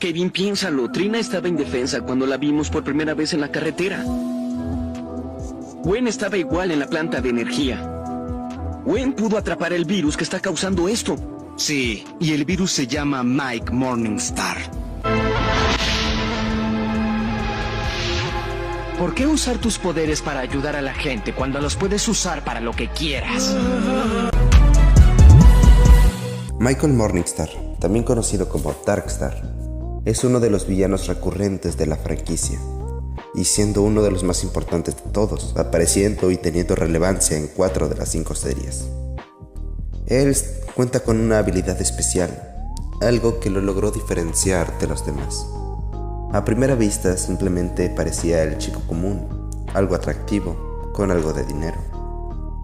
Kevin, piénsalo. Trina estaba indefensa cuando la vimos por primera vez en la carretera. Gwen estaba igual en la planta de energía. Gwen pudo atrapar el virus que está causando esto. Sí, y el virus se llama Mike Morningstar. ¿Por qué usar tus poderes para ayudar a la gente cuando los puedes usar para lo que quieras? Michael Morningstar, también conocido como Darkstar, es uno de los villanos recurrentes de la franquicia, y siendo uno de los más importantes de todos, apareciendo y teniendo relevancia en 4 de las 5 series. Él cuenta con una habilidad especial, algo que lo logró diferenciar de los demás. A primera vista simplemente parecía el chico común, algo atractivo, con algo de dinero.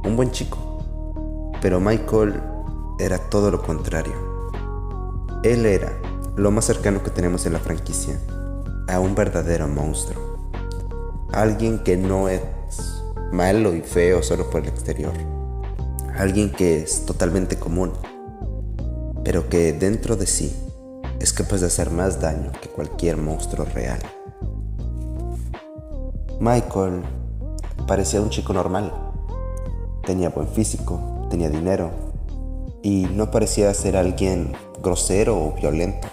Un buen chico. Pero Michael era todo lo contrario. Él era lo más cercano que tenemos en la franquicia a un verdadero monstruo. Alguien que no es malo y feo solo por el exterior. Alguien que es totalmente común, pero que dentro de sí es capaz de hacer más daño que cualquier monstruo real. Michael parecía un chico normal. Tenía buen físico, tenía dinero y no parecía ser alguien grosero o violento.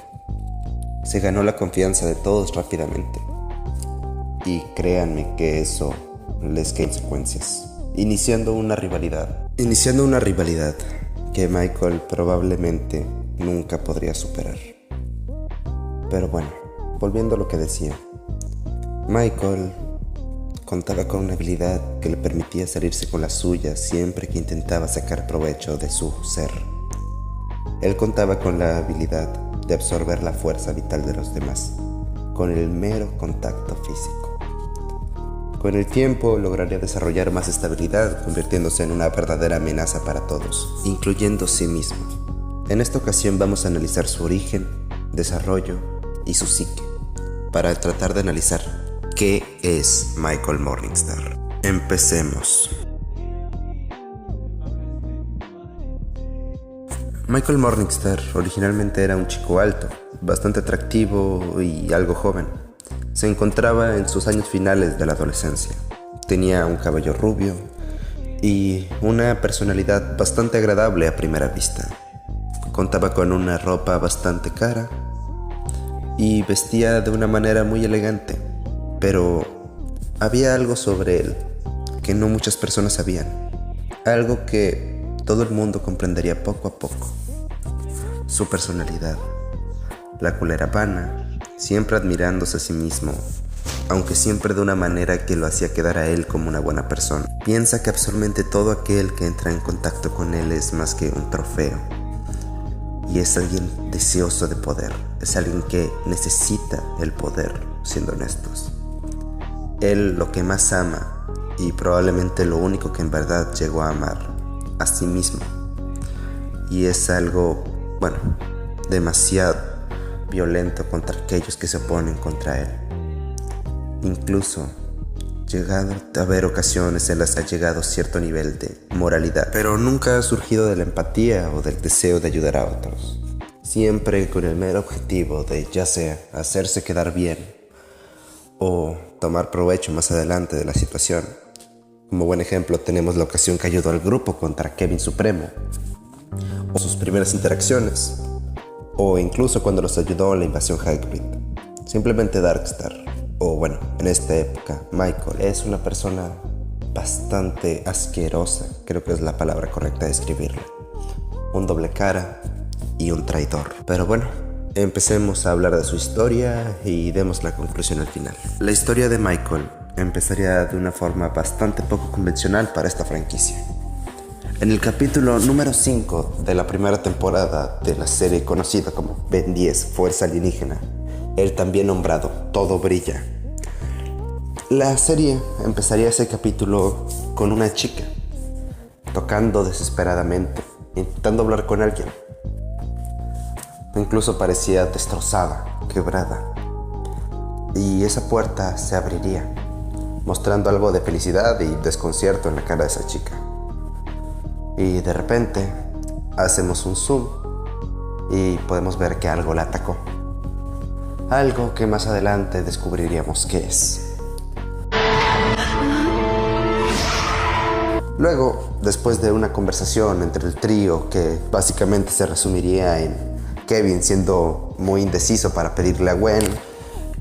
Se ganó la confianza de todos rápidamente. Y créanme que eso les da consecuencias. Iniciando una rivalidad que Michael probablemente nunca podría superar. Pero bueno, volviendo a lo que decía, Michael contaba con una habilidad que le permitía salirse con la suya siempre que intentaba sacar provecho de su ser. Él contaba con la habilidad de absorber la fuerza vital de los demás, con el mero contacto físico. Con el tiempo lograría desarrollar más estabilidad, convirtiéndose en una verdadera amenaza para todos, incluyendo sí mismo. En esta ocasión vamos a analizar su origen, desarrollo y su psique, para tratar de analizar qué es Michael Morningstar. Empecemos. Michael Morningstar originalmente era un chico alto, bastante atractivo y algo joven. Se encontraba en sus años finales de la adolescencia. Tenía un cabello rubio y una personalidad bastante agradable a primera vista. Contaba con una ropa bastante cara y vestía de una manera muy elegante, pero había algo sobre él que no muchas personas sabían, algo que todo el mundo comprendería poco a poco. Su personalidad, la cual era vana, siempre admirándose a sí mismo, aunque siempre de una manera que lo hacía quedar a él como una buena persona. Piensa que absolutamente todo aquel que entra en contacto con él es más que un trofeo. Y es alguien deseoso de poder, es alguien que necesita el poder, siendo honestos. Él lo que más ama, y probablemente lo único que en verdad llegó a amar, a sí mismo. Y es algo, demasiado violento contra aquellos que se oponen contra él. Incluso, llegado a haber ocasiones en las que ha llegado a cierto nivel de moralidad, pero nunca ha surgido de la empatía o del deseo de ayudar a otros. Siempre con el mero objetivo de ya sea hacerse quedar bien o tomar provecho más adelante de la situación. Como buen ejemplo tenemos la ocasión que ayudó al grupo contra Kevin Supremo, o sus primeras interacciones, o incluso cuando los ayudó en la invasión Hybrid. Simplemente Darkstar, o en esta época Michael, es una persona bastante asquerosa, creo que es la palabra correcta de describirlo. Un doble cara y un traidor. Pero empecemos a hablar de su historia y demos la conclusión al final. La historia de Michael empezaría de una forma bastante poco convencional para esta franquicia. En el capítulo número 5 de la primera temporada de la serie conocida como Ben 10 Fuerza Alienígena, el también nombrado Todo Brilla, la serie empezaría ese capítulo con una chica tocando desesperadamente, intentando hablar con alguien. Incluso parecía destrozada, quebrada. Y esa puerta se abriría, mostrando algo de felicidad y desconcierto en la cara de esa chica. Y de repente hacemos un zoom y podemos ver que algo la atacó. algo que más adelante descubriríamos qué es. Luego, después de una conversación entre el trío que básicamente se resumiría en Kevin siendo muy indeciso para pedirle a Gwen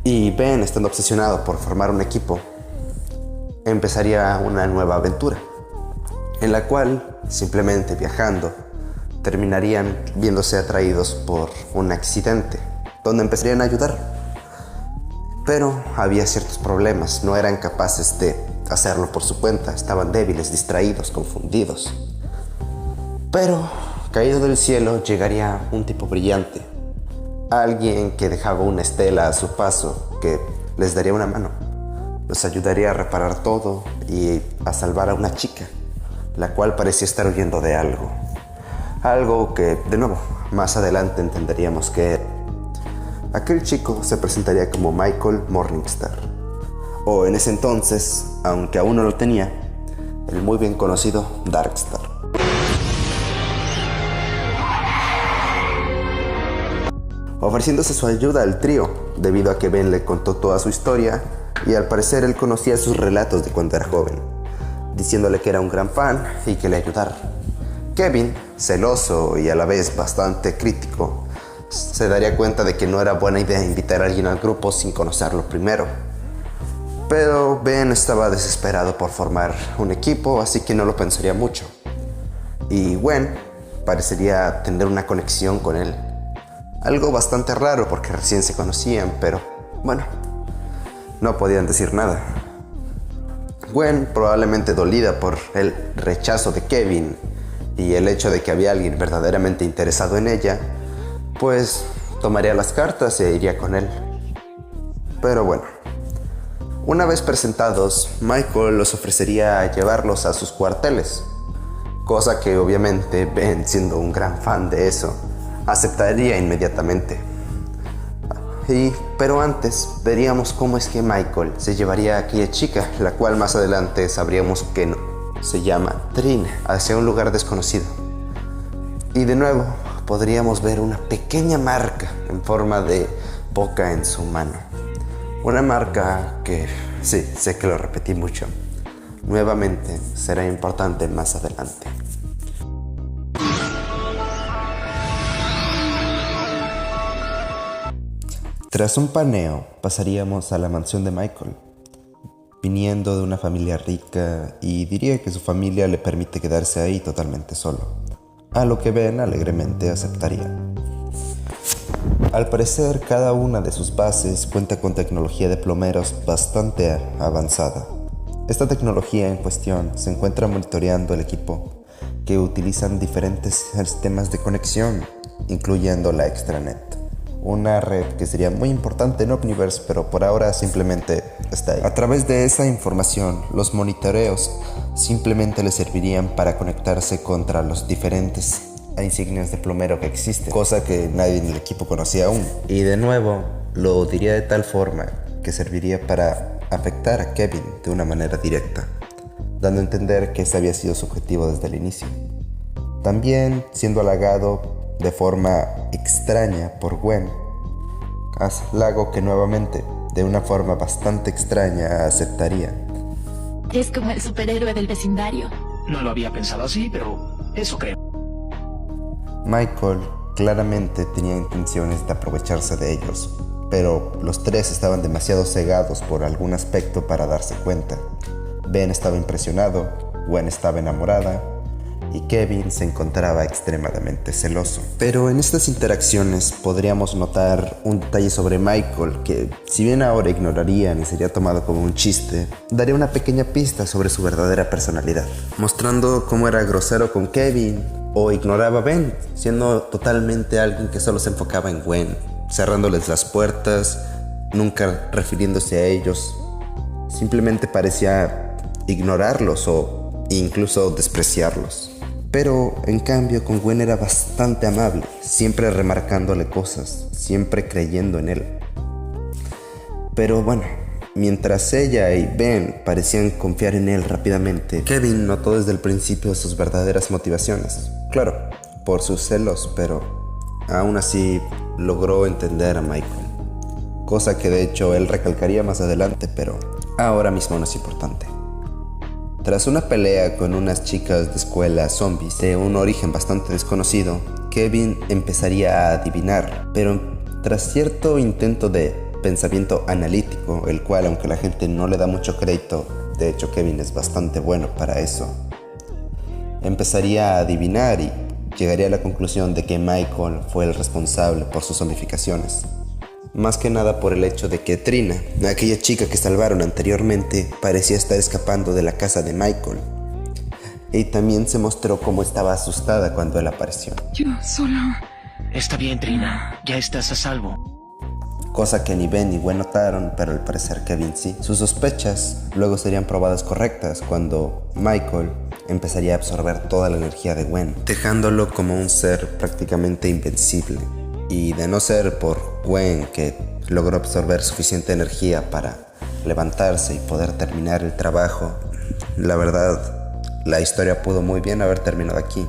y Ben estando obsesionado por formar un equipo, empezaría una nueva aventura, en la cual, simplemente viajando, terminarían viéndose atraídos por un accidente, donde empezarían a ayudar. Pero había ciertos problemas, no eran capaces de hacerlo por su cuenta, estaban débiles, distraídos, confundidos. Pero, caído del cielo, llegaría un tipo brillante, alguien que dejaba una estela a su paso, que les daría una mano, los ayudaría a reparar todo y a salvar a una chica, la cual parecía estar huyendo de algo. Algo que, de nuevo, más adelante entenderíamos que era. Aquel chico se presentaría como Michael Morningstar, o en ese entonces, aunque aún no lo tenía, el muy bien conocido Darkstar. Ofreciéndose su ayuda al trío, debido a que Ben le contó toda su historia y al parecer él conocía sus relatos de cuando era joven, diciéndole que era un gran fan y que le ayudara. Kevin, celoso y a la vez bastante crítico, se daría cuenta de que no era buena idea invitar a alguien al grupo sin conocerlo primero. Pero Ben estaba desesperado por formar un equipo, así que no lo pensaría mucho. Y Gwen parecería tener una conexión con él. Algo bastante raro porque recién se conocían, pero bueno, no podían decir nada. Gwen, probablemente dolida por el rechazo de Kevin y el hecho de que había alguien verdaderamente interesado en ella, pues tomaría las cartas e iría con él. Pero bueno, una vez presentados, Michael los ofrecería llevarlos a sus cuarteles, cosa que obviamente Ben, siendo un gran fan de eso, aceptaría inmediatamente. Pero antes veríamos cómo es que Michael se llevaría a aquella chica, la cual más adelante sabríamos que no, se llama Trin, hacia un lugar desconocido. Y de nuevo podríamos ver una pequeña marca en forma de boca en su mano. Una marca que, sí, sé que lo repetí mucho. Nuevamente será importante más adelante. Tras un paneo, pasaríamos a la mansión de Michael, viniendo de una familia rica, y diría que su familia le permite quedarse ahí totalmente solo, a lo que Ben alegremente aceptaría. Al parecer, cada una de sus bases cuenta con tecnología de plomeros bastante avanzada. Esta tecnología en cuestión se encuentra monitoreando el equipo, que utilizan diferentes sistemas de conexión, incluyendo la extranet. Una red que sería muy importante en Omniverse, pero por ahora simplemente está ahí. A través de esa información, los monitoreos simplemente les servirían para conectarse contra los diferentes insignias de plomero que existen, cosa que nadie en el equipo conocía aún. Y de nuevo, lo diría de tal forma que serviría para afectar a Kevin de una manera directa, dando a entender que ese había sido su objetivo desde el inicio. También siendo halagado de forma extraña por Gwen, halago que nuevamente, de una forma bastante extraña, aceptaría. Es como el superhéroe del vecindario. No lo había pensado así, pero eso creo. Michael claramente tenía intenciones de aprovecharse de ellos, pero los tres estaban demasiado cegados por algún aspecto para darse cuenta. Ben estaba impresionado, Gwen estaba enamorada y Kevin se encontraba extremadamente celoso. Pero en estas interacciones podríamos notar un detalle sobre Michael que, si bien ahora ignorarían y sería tomado como un chiste, daría una pequeña pista sobre su verdadera personalidad, mostrando cómo era grosero con Kevin o ignoraba a Ben, siendo totalmente alguien que solo se enfocaba en Gwen, cerrándoles las puertas, nunca refiriéndose a ellos. Simplemente parecía ignorarlos o incluso despreciarlos. Pero en cambio con Gwen era bastante amable, siempre remarcándole cosas, siempre creyendo en él. Pero bueno, mientras ella y Ben parecían confiar en él rápidamente, Kevin notó desde el principio sus verdaderas motivaciones. Claro, por sus celos, pero aún así logró entender a Michael. cosa que de hecho él recalcaría más adelante, pero ahora mismo no es importante. Tras una pelea con unas chicas de escuela zombies de un origen bastante desconocido, Kevin empezaría a adivinar, pero tras cierto intento de pensamiento analítico, el cual, aunque la gente no le da mucho crédito, de hecho Kevin es bastante bueno para eso, empezaría a adivinar y llegaría a la conclusión de que Michael fue el responsable por sus zombificaciones. Más que nada por el hecho de que Trina, aquella chica que salvaron anteriormente, parecía estar escapando de la casa de Michael. Y también se mostró cómo estaba asustada cuando él apareció. Yo solo... Está bien, Trina. Ya estás a salvo. Cosa que ni Ben ni Gwen notaron, pero al parecer Kevin sí. Sus sospechas luego serían probadas correctas cuando Michael empezaría a absorber toda la energía de Gwen, dejándolo como un ser prácticamente invencible. Y de no ser por Gwen, que logró absorber suficiente energía para levantarse y poder terminar el trabajo, la verdad, la historia pudo muy bien haber terminado aquí.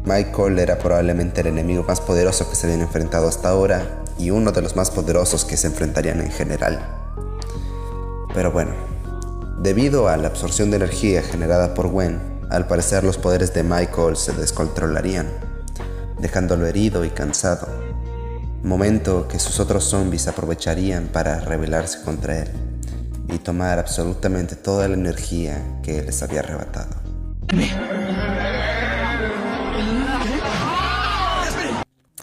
Michael era probablemente el enemigo más poderoso que se habían enfrentado hasta ahora y uno de los más poderosos que se enfrentarían en general. Pero bueno, debido a la absorción de energía generada por Gwen, al parecer los poderes de Michael se descontrolarían, dejándolo herido y cansado, momento que sus otros zombies aprovecharían para rebelarse contra él y tomar absolutamente toda la energía que les había arrebatado.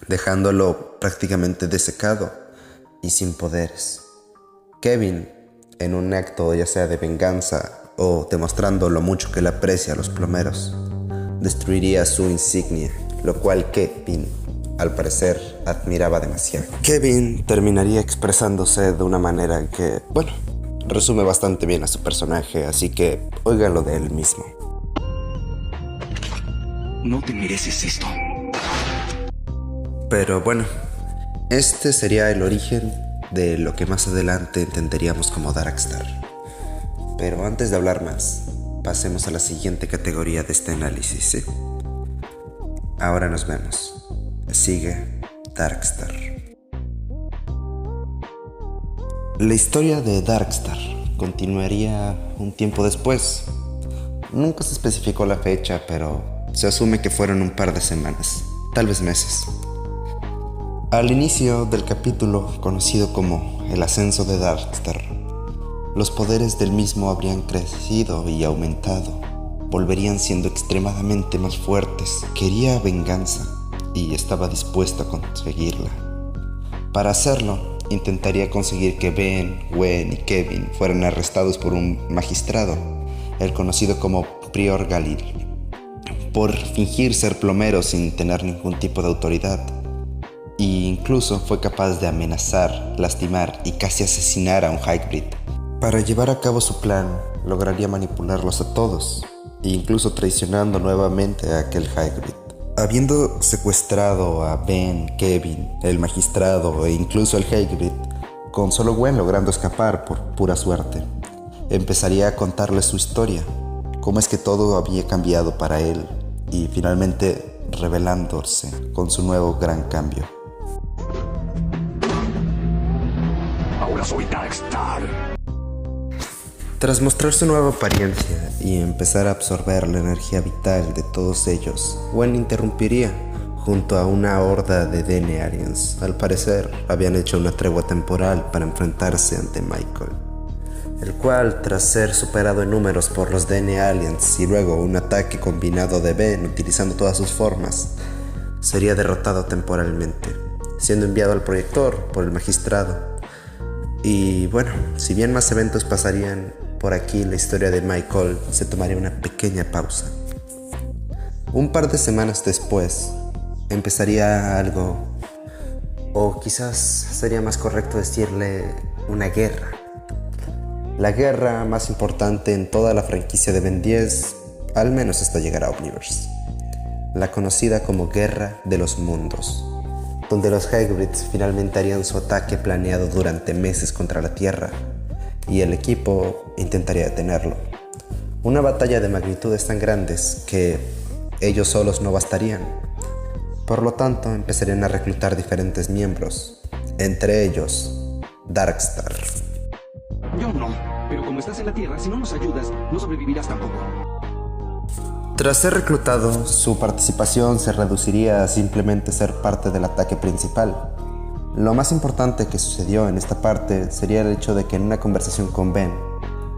Dejándolo prácticamente desecado y sin poderes. Kevin, en un acto ya sea de venganza o demostrando lo mucho que le aprecia a los plomeros, destruiría su insignia, lo cual Kevin, al parecer, admiraba demasiado. Kevin terminaría expresándose de una manera que, bueno, resume bastante bien a su personaje, así que óiganlo de él mismo. No te mereces esto. Pero bueno, este sería el origen de lo que más adelante entenderíamos como Darkstar. Pero antes de hablar más, pasemos a la siguiente categoría de este análisis, ¿sí? Ahora nos vemos. Sigue Darkstar. La historia de Darkstar continuaría un tiempo después. Nunca se especificó la fecha, pero se asume que fueron un par de semanas, tal vez meses. Al inicio del capítulo conocido como El ascenso de Darkstar, los poderes del mismo habrían crecido y aumentado, volverían siendo extremadamente más fuertes. Quería venganza y estaba dispuesto a conseguirla. Para hacerlo, intentaría conseguir que Ben, Gwen y Kevin fueran arrestados por un magistrado, el conocido como Prior Galil, por fingir ser plomero sin tener ningún tipo de autoridad. E incluso fue capaz de amenazar, lastimar y casi asesinar a un Hybrid. Para llevar a cabo su plan, lograría manipularlos a todos, e incluso traicionando nuevamente a aquel Hybrid. Habiendo secuestrado a Ben, Kevin, el magistrado e incluso al Hybrid, con solo Gwen logrando escapar por pura suerte, empezaría a contarles su historia, cómo es que todo había cambiado para él, y finalmente revelándose con su nuevo gran cambio. Ahora soy Darkstar. Tras mostrar su nueva apariencia y empezar a absorber la energía vital de todos ellos, Gwen interrumpiría junto a una horda de DNA Aliens. Al parecer, habían hecho una tregua temporal para enfrentarse ante Michael, el cual, tras ser superado en números por los DNA Aliens y luego un ataque combinado de Ben utilizando todas sus formas, sería derrotado temporalmente, siendo enviado al proyector por el magistrado. Y bueno, si bien más eventos pasarían por aquí, la historia de Michael se tomaría una pequeña pausa. Un par de semanas después, empezaría algo, o quizás sería más correcto decirle una guerra. La guerra más importante en toda la franquicia de Ben 10, al menos hasta llegar a Omniverse. La conocida como Guerra de los Mundos, donde los Hybrids finalmente harían su ataque planeado durante meses contra la Tierra, y el equipo intentaría detenerlo. Una batalla de magnitudes tan grandes que ellos solos no bastarían, Por lo tanto, empezarían a reclutar diferentes miembros, entre ellos Darkstar. Yo no, pero como estás en la Tierra, si no nos ayudas, no sobrevivirás tampoco. Tras ser reclutado, su participación se reduciría a simplemente ser parte del ataque principal. Lo más importante que sucedió en esta parte sería el hecho de que en una conversación con Ben,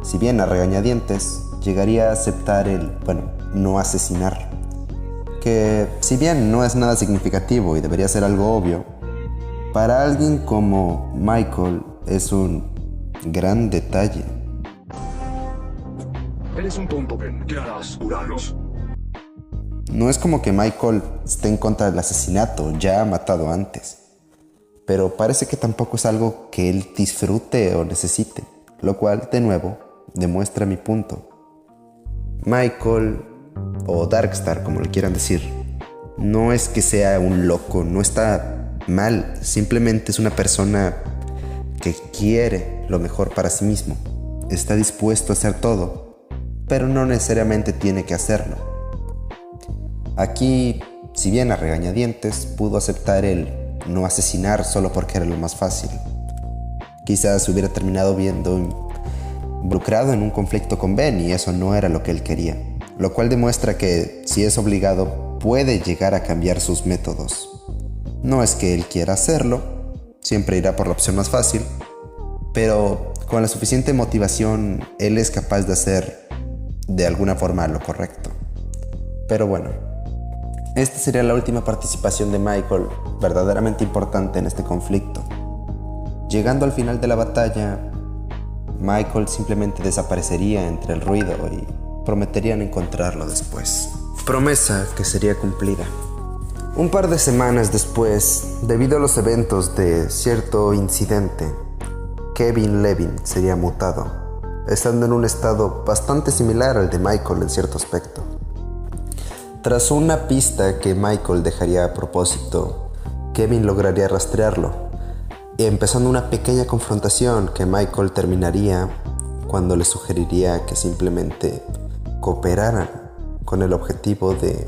si bien a regañadientes, llegaría a aceptar no asesinar. Que si bien no es nada significativo y debería ser algo obvio, para alguien como Michael es un gran detalle. Eres un tonto, Ben. ¿Qué harás? ¿Curarlos? No es como que Michael esté en contra del asesinato, ya ha matado antes. Pero parece que tampoco es algo que él disfrute o necesite, lo cual, de nuevo, demuestra mi punto. Michael, o Darkstar, como le quieran decir, no es que sea un loco, no está mal, simplemente es una persona que quiere lo mejor para sí mismo. Está dispuesto a hacer todo, pero no necesariamente tiene que hacerlo. Aquí, si bien a regañadientes, pudo aceptar el no asesinar solo porque era lo más fácil. Quizás se hubiera terminado viendo involucrado en un conflicto con Ben y eso no era lo que él quería, lo cual demuestra que si es obligado puede llegar a cambiar sus métodos. No es que él quiera hacerlo, siempre irá por la opción más fácil, pero con la suficiente motivación él es capaz de hacer de alguna forma lo correcto. Pero bueno, esta sería la última participación de Michael verdaderamente importante en este conflicto. Llegando al final de la batalla, Michael simplemente desaparecería entre el ruido y prometerían encontrarlo después. Promesa que sería cumplida. Un par de semanas después, debido a los eventos de cierto incidente, Kevin Levin sería mutado, estando en un estado bastante similar al de Michael en cierto aspecto. Tras una pista que Michael dejaría a propósito, Kevin lograría rastrearlo, empezando una pequeña confrontación que Michael terminaría cuando le sugeriría que simplemente cooperaran con el objetivo de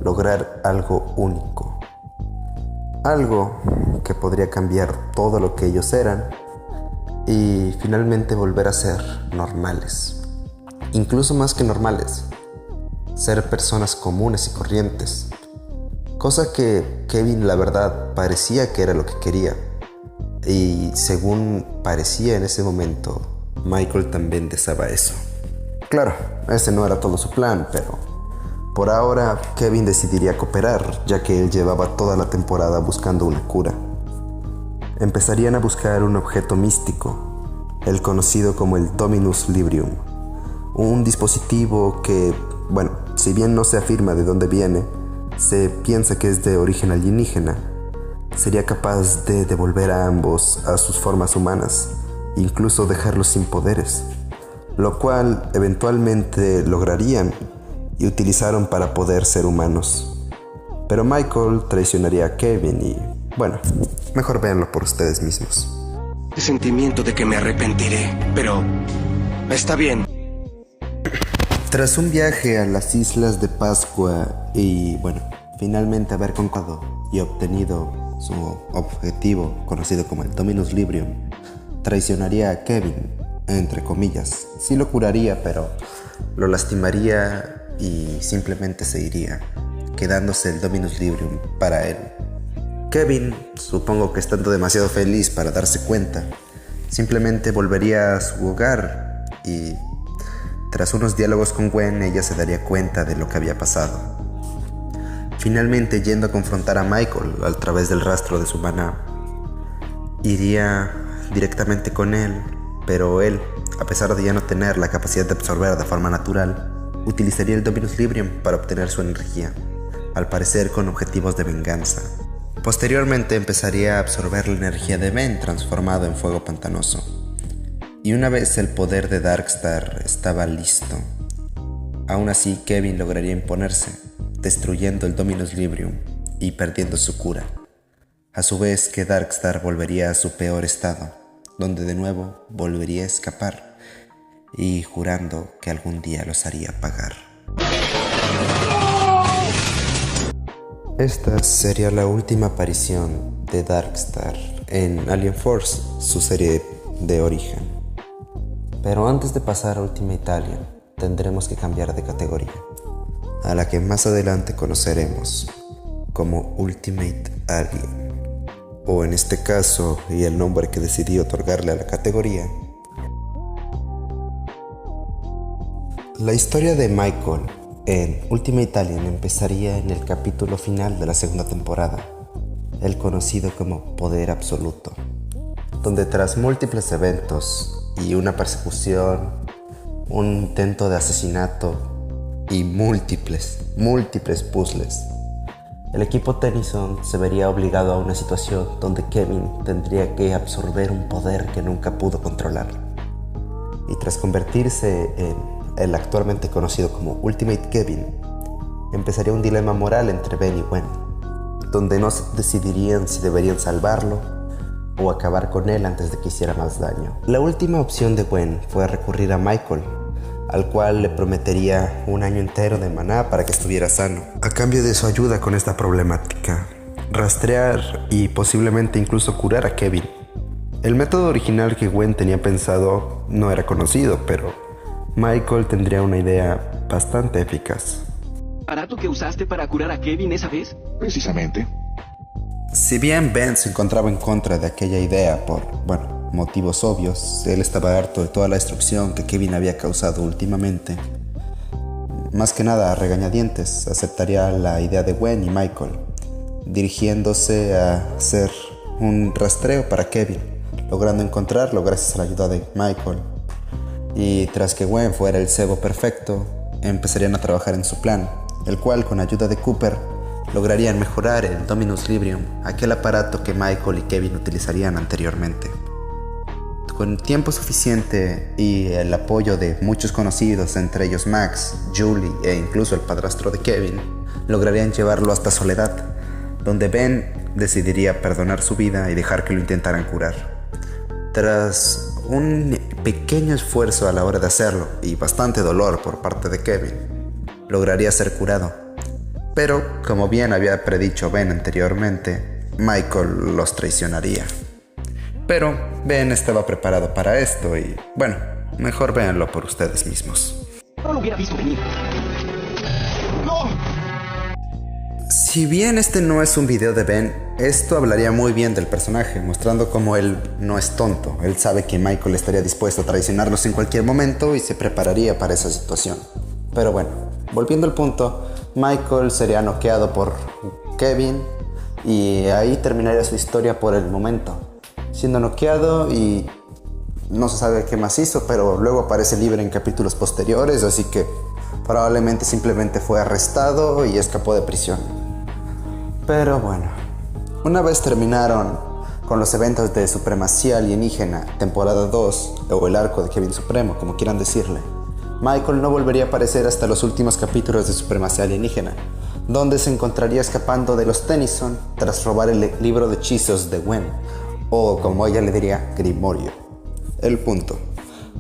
lograr algo único. Algo que podría cambiar todo lo que ellos eran y finalmente volver a ser normales. Incluso más que normales, ser personas comunes y corrientes. Cosa que Kevin, la verdad, parecía que era lo que quería. Y según parecía en ese momento, Michael también deseaba eso. Claro, ese no era todo su plan, pero por ahora Kevin decidiría cooperar, ya que él llevaba toda la temporada buscando una cura. Empezarían a buscar un objeto místico, el conocido como el Dominus Librium, un dispositivo que, si bien no se afirma de dónde viene, se piensa que es de origen alienígena. Sería capaz de devolver a ambos a sus formas humanas, incluso dejarlos sin poderes, lo cual eventualmente lograrían y utilizaron para poder ser humanos. Pero Michael traicionaría a Kevin y, mejor véanlo por ustedes mismos. El sentimiento de que me arrepentiré, pero está bien. Tras un viaje a las Islas de Pascua y, finalmente haber concluido y obtenido su objetivo, conocido como el Dominus Librium, traicionaría a Kevin, entre comillas. Sí lo curaría, pero lo lastimaría y simplemente se iría, quedándose el Dominus Librium para él. Kevin, supongo que estando demasiado feliz para darse cuenta, simplemente volvería a su hogar y tras unos diálogos con Gwen, ella se daría cuenta de lo que había pasado. Finalmente, yendo a confrontar a Michael a través del rastro de su maná, iría directamente con él, pero él, a pesar de ya no tener la capacidad de absorber de forma natural, utilizaría el Dominus Librium para obtener su energía, al parecer con objetivos de venganza. Posteriormente empezaría a absorber la energía de Ben transformado en fuego pantanoso. Y una vez el poder de Darkstar estaba listo, aún así Kevin lograría imponerse, destruyendo el Dominus Librium y perdiendo su cura. A su vez que Darkstar volvería a su peor estado, donde de nuevo volvería a escapar y jurando que algún día los haría pagar. Esta sería la última aparición de Darkstar en Alien Force, su serie de origen. Pero antes de pasar a Ultimate Alien, tendremos que cambiar de categoría, a la que más adelante conoceremos como Ultimate Alien, o en este caso, y el nombre que decidí otorgarle a la categoría, la historia de Michael en Ultimate Alien empezaría en el capítulo final de la segunda temporada, el conocido como Poder Absoluto, donde tras múltiples eventos y una persecución, un intento de asesinato y múltiples puzzles, el equipo Tennyson se vería obligado a una situación donde Kevin tendría que absorber un poder que nunca pudo controlar. Y tras convertirse en el actualmente conocido como Ultimate Kevin, empezaría un dilema moral entre Ben y Gwen, donde no se decidirían si deberían salvarlo o acabar con él antes de que hiciera más daño. La última opción de Gwen fue recurrir a Michael, al cual le prometería un año entero de maná para que estuviera sano, a cambio de su ayuda con esta problemática, rastrear y posiblemente incluso curar a Kevin. El método original que Gwen tenía pensado no era conocido, pero Michael tendría una idea bastante eficaz. ¿Aparato que usaste para curar a Kevin esa vez? Precisamente. Si bien Ben se encontraba en contra de aquella idea por, motivos obvios, él estaba harto de toda la destrucción que Kevin había causado últimamente. Más que nada a regañadientes, aceptaría la idea de Gwen y Michael, dirigiéndose a hacer un rastreo para Kevin, logrando encontrarlo gracias a la ayuda de Michael. Y tras que Gwen fuera el cebo perfecto, empezarían a trabajar en su plan, el cual con ayuda de Cooper lograrían mejorar el Dominus Librium, aquel aparato que Michael y Kevin utilizarían anteriormente. Con tiempo suficiente y el apoyo de muchos conocidos, entre ellos Max, Julie e incluso el padrastro de Kevin, lograrían llevarlo hasta Soledad, donde Ben decidiría perdonar su vida y dejar que lo intentaran curar. Tras un pequeño esfuerzo a la hora de hacerlo y bastante dolor por parte de Kevin, lograría ser curado. Pero, como bien había predicho Ben anteriormente, Michael los traicionaría. Pero Ben estaba preparado para esto y, mejor véanlo por ustedes mismos. No lo hubiera visto venir. ¡No! Si bien este no es un video de Ben, esto hablaría muy bien del personaje, mostrando cómo él no es tonto. Él sabe que Michael estaría dispuesto a traicionarlos en cualquier momento y se prepararía para esa situación. Pero volviendo al punto, Michael sería noqueado por Kevin y ahí terminaría su historia por el momento, siendo noqueado y no se sabe qué más hizo, pero luego aparece libre en capítulos posteriores, así que probablemente simplemente fue arrestado y escapó de prisión. Pero una vez terminaron con los eventos de Supremacía Alienígena, temporada 2, o el arco de Kevin Supremo, como quieran decirle, Michael no volvería a aparecer hasta los últimos capítulos de Supremacía Alienígena, donde se encontraría escapando de los Tennyson tras robar el libro de hechizos de Gwen, o como ella le diría, Grimorio. El punto: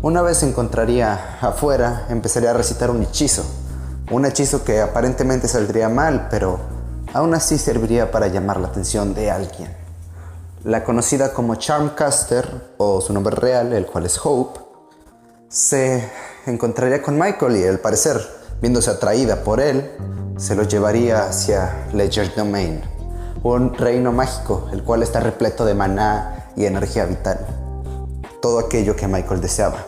una vez se encontraría afuera, empezaría a recitar un hechizo que aparentemente saldría mal, pero aún así serviría para llamar la atención de alguien. La conocida como Charmcaster, o su nombre real, el cual es Hope, se encontraría con Michael y, al parecer, viéndose atraída por él, se lo llevaría hacia Legerdemain, un reino mágico, el cual está repleto de maná y energía vital, todo aquello que Michael deseaba.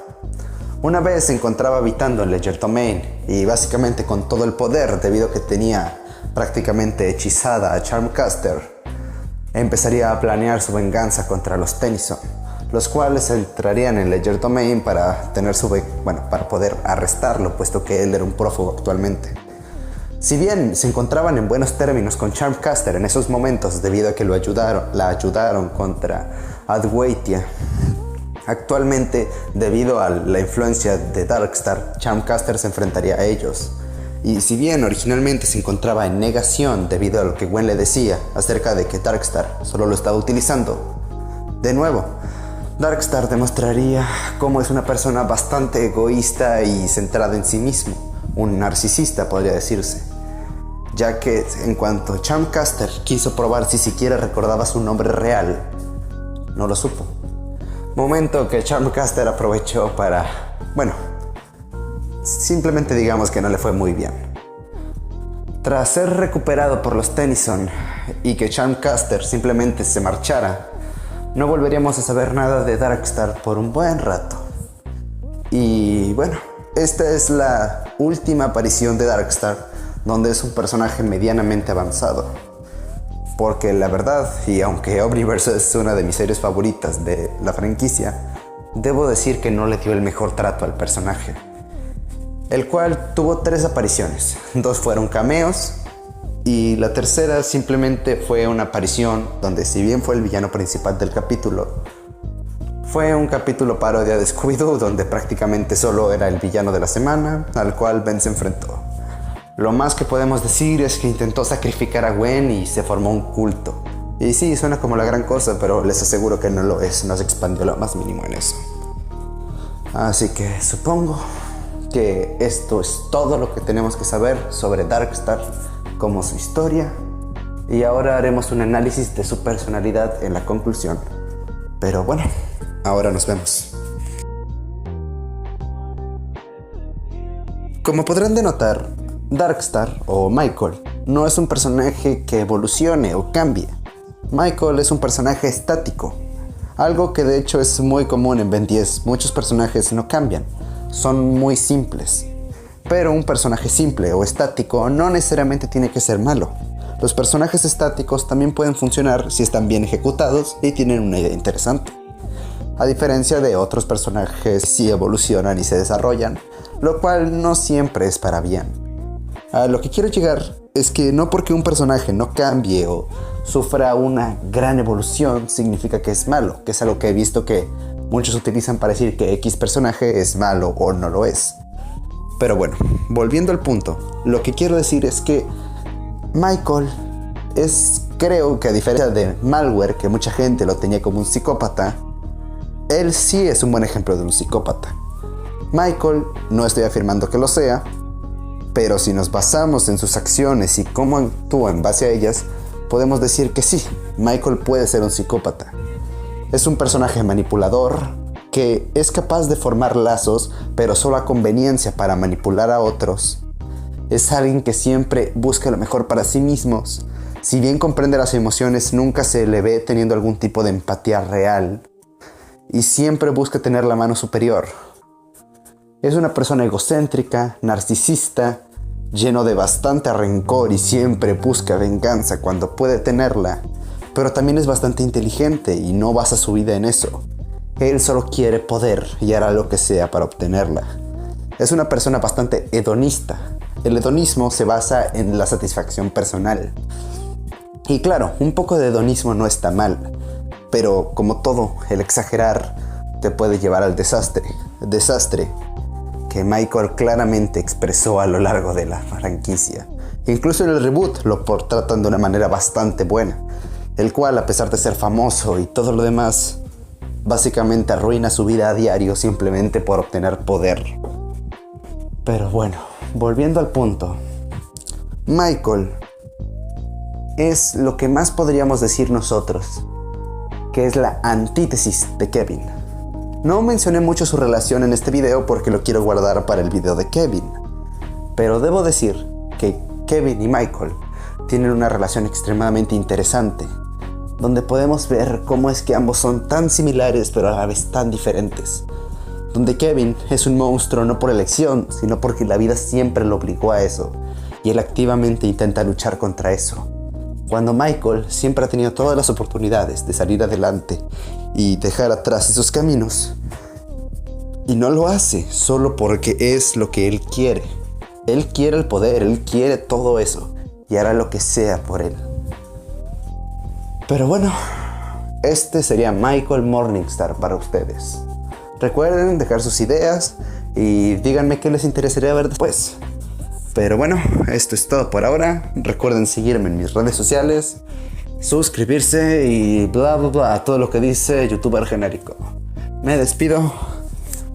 Una vez se encontraba habitando en Legerdemain y básicamente con todo el poder, debido a que tenía prácticamente hechizada a Charmcaster, empezaría a planear su venganza contra los Tennyson, los cuales entrarían en Legerdemain para para poder arrestarlo, puesto que él era un prófugo actualmente. Si bien se encontraban en buenos términos con Charmcaster en esos momentos, debido a que la ayudaron contra Adwaitia, actualmente, debido a la influencia de Darkstar, Charmcaster se enfrentaría a ellos. Y si bien originalmente se encontraba en negación debido a lo que Gwen le decía acerca de que Darkstar solo lo estaba utilizando, de nuevo, Darkstar demostraría cómo es una persona bastante egoísta y centrada en sí mismo, un narcisista podría decirse. ya que en cuanto Champ Caster quiso probar si siquiera recordaba su nombre real, no lo supo. Momento que Champ Caster aprovechó para, simplemente digamos que no le fue muy bien. Tras ser recuperado por los Tennyson y que Champ Caster simplemente se marchara, no volveríamos a saber nada de Darkstar por un buen rato. Y bueno, esta es la última aparición de Darkstar, donde es un personaje medianamente avanzado. Porque la verdad, y aunque Omniverse es una de mis series favoritas de la franquicia, debo decir que no le dio el mejor trato al personaje, el cual tuvo 3 apariciones. 2 fueron cameos y la tercera simplemente fue una aparición donde, si bien fue el villano principal del capítulo, fue un capítulo parodia de Scooby-Doo donde prácticamente solo era el villano de la semana al cual Ben se enfrentó. Lo más que podemos decir es que intentó sacrificar a Gwen y se formó un culto. Y sí, suena como la gran cosa, pero les aseguro que no lo es, no se expandió lo más mínimo en eso. Así que supongo que esto es todo lo que tenemos que saber sobre Darkstar, como su historia, y ahora haremos un análisis de su personalidad en la conclusión. Pero bueno, ahora nos vemos. Como podrán denotar, Darkstar o Michael no es un personaje que evolucione o cambie. Michael es un personaje estático, algo que de hecho es muy común en Ben 10. Muchos personajes no cambian, son muy simples. Pero un personaje simple o estático no necesariamente tiene que ser malo. Los personajes estáticos también pueden funcionar si están bien ejecutados y tienen una idea interesante. A diferencia de otros personajes, si evolucionan y se desarrollan, lo cual no siempre es para bien. A lo que quiero llegar es que no porque un personaje no cambie o sufra una gran evolución significa que es malo, que es algo que he visto que muchos utilizan para decir que X personaje es malo o no lo es. Pero bueno, volviendo al punto, lo que quiero decir es que Michael creo que a diferencia de Malware, que mucha gente lo tenía como un psicópata, él sí es un buen ejemplo de un psicópata. Michael, no estoy afirmando que lo sea, pero si nos basamos en sus acciones y cómo actúa en base a ellas, podemos decir que sí, Michael puede ser un psicópata. Es un personaje manipulador que es capaz de formar lazos, pero solo a conveniencia para manipular a otros. Es alguien que siempre busca lo mejor para sí mismos. Si bien comprende las emociones, nunca se le ve teniendo algún tipo de empatía real. Y siempre busca tener la mano superior. Es una persona egocéntrica, narcisista, lleno de bastante rencor y siempre busca venganza cuando puede tenerla. Pero también es bastante inteligente y no basa su vida en eso. Él solo quiere poder y hará lo que sea para obtenerla. Es una persona bastante hedonista. El hedonismo se basa en la satisfacción personal. Y claro, un poco de hedonismo no está mal, pero como todo, el exagerar te puede llevar al desastre. Desastre que Michael claramente expresó a lo largo de la franquicia. Incluso en el reboot lo tratan de una manera bastante buena, el cual, a pesar de ser famoso y todo lo demás, básicamente arruina su vida a diario simplemente por obtener poder. Pero bueno, volviendo al punto, Michael es lo que más podríamos decir nosotros, que es la antítesis de Kevin. No mencioné mucho su relación en este video porque lo quiero guardar para el video de Kevin, pero debo decir que Kevin y Michael tienen una relación extremadamente interesante, donde podemos ver cómo es que ambos son tan similares pero a la vez tan diferentes. Donde Kevin es un monstruo no por elección, sino porque la vida siempre lo obligó a eso, y él activamente intenta luchar contra eso. Cuando Michael siempre ha tenido todas las oportunidades de salir adelante y dejar atrás esos caminos, y no lo hace solo porque es lo que él quiere. Él quiere el poder, él quiere todo eso, y hará lo que sea por él. Pero bueno, este sería Michael Morningstar para ustedes. Recuerden dejar sus ideas y díganme qué les interesaría ver después. Pero bueno, esto es todo por ahora. Recuerden seguirme en mis redes sociales, suscribirse y bla bla bla, todo lo que dice youtuber genérico. Me despido.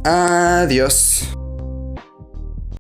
Adiós.